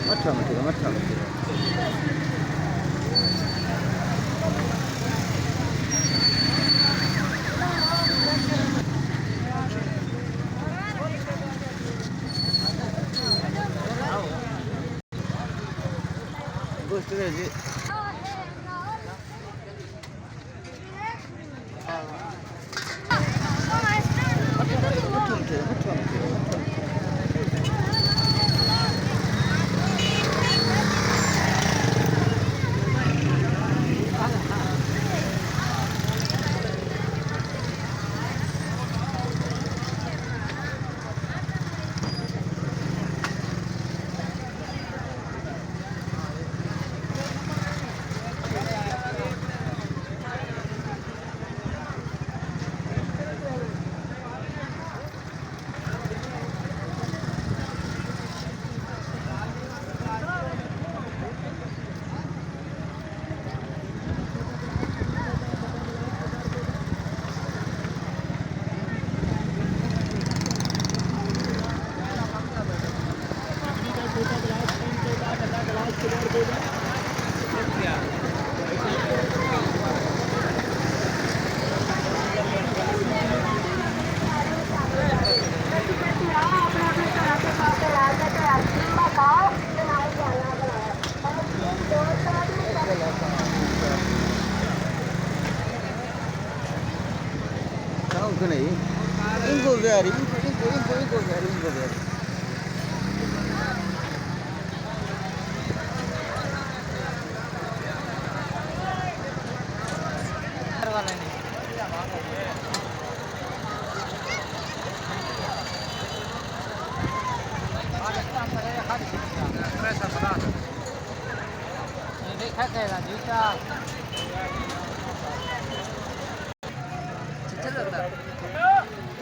مٹھا مٹھا گوشت جی نہیں ان کو بیاری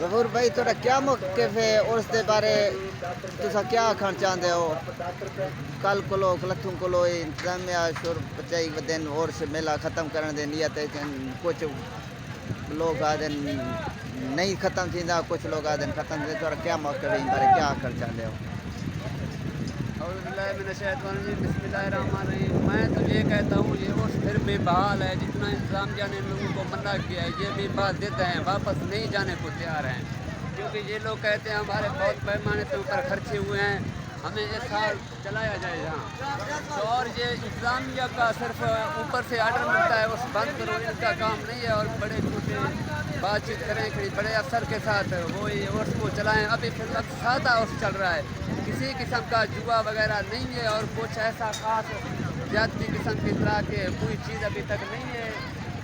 ظہور بھائی تھوڑا کیا موقف ہے اور اس دے بارے تسا کیا آکھنا چاہتے ہو کل کلو کلتھوں کلو انتظامیہ شور بچائی ودین اور سے میلہ ختم کرنے دے نیت ہے کچھ لوگ آدھن نہیں ختم تھیندا کچھ لوگ آدھن ختم تھیندا تھوڑا کیا موقف ہے ان بارے کیا آکھنا چاہتے ہو اعوذ باللہ من الشیطان الرجیم بسم اللہ الرحمن الرحیم میں تو یہ کہتا ہوں یہ عرس پھر بے بحال ہے جتنا انتظامیہ نے لوگوں کو منع کیا ہے یہ بھی بات دیتے ہیں واپس نہیں جانے کو تیار ہیں کیونکہ یہ لوگ کہتے ہیں ہمارے بہت پیمانے سے اوپر خرچے ہوئے ہیں ہمیں اس سال چلایا جائے یہاں تو اور یہ انتظامیہ کا صرف اوپر سے آرڈر ملتا ہے اس بند کرو ان کا کام نہیں ہے اور بڑے چھوٹے بات چیت کریں کہ بڑے افسر کے ساتھ وہ یہ عرس کو چلائیں ابھی فی الوقت سادہ عرس چل رہا ہے کسی قسم کا جوا وغیرہ نہیں ہے اور کچھ ایسا خاص زیادتی قسم کی طرح کے کوئی چیز ابھی تک نہیں ہے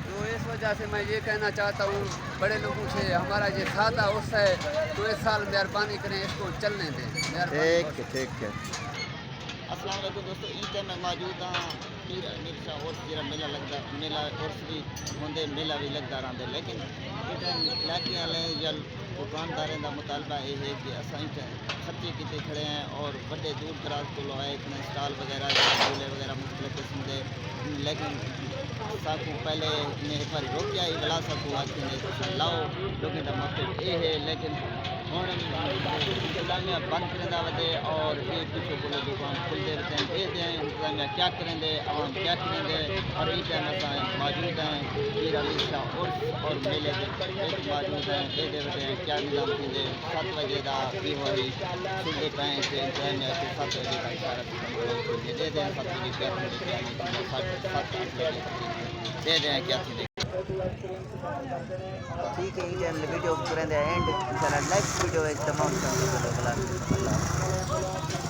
تو اس وجہ سے میں یہ کہنا چاہتا ہوں بڑے لوگوں سے ہمارا یہ سادہ عرس ہے تو اس سال مہربانی کریں اس کو چلنے دیں ٹھیک ہے السلام علیکم دوستو ان ٹائم میں موجود ہاں پیر امیر شاہ عرس جڑا میلہ لگتا میلہ عرس بھی ہوندے میلہ بھی لگتا رہتا لیکن علاقے والے یا دکانداروں کا مطالبہ یہ ہے کہ اصل خرچے کیتے کھڑے ہیں اور بڑے دور دراز کو آئے اسٹال وغیرہ جھولے وغیرہ مختلف قسم کے لیکن ساکو پہلے نے ایک بار روکیا ہی بلا سکو آخر لاؤ لوگوں کا موقف یہ ہے لیکن ہوں انتظامیہ بند کرنا ودے اور یہ پیچھے کو دکان کھلتے رہتے ہیں یہ دیں انتظامیہ کیا کریں دے عوام کیا کریں دے اور یہ ٹائم اصل موجود ہیں پیر علی شاہ عرس اور میلے موجود ہیں یہ دے رہتے ہیں کیا نظام تھے 7 بجے کا بھی ہوئی صبح پائیں سے انتظامیہ سے 7 بجے کا اشارہ دے دیں 7 بجے کیا تھے دے دیں کیا تھے ٹھیک ہے یہ ویڈیو کریں دے اینڈ انشاءاللہ نیکسٹ ویڈیو ہے تمام اللہ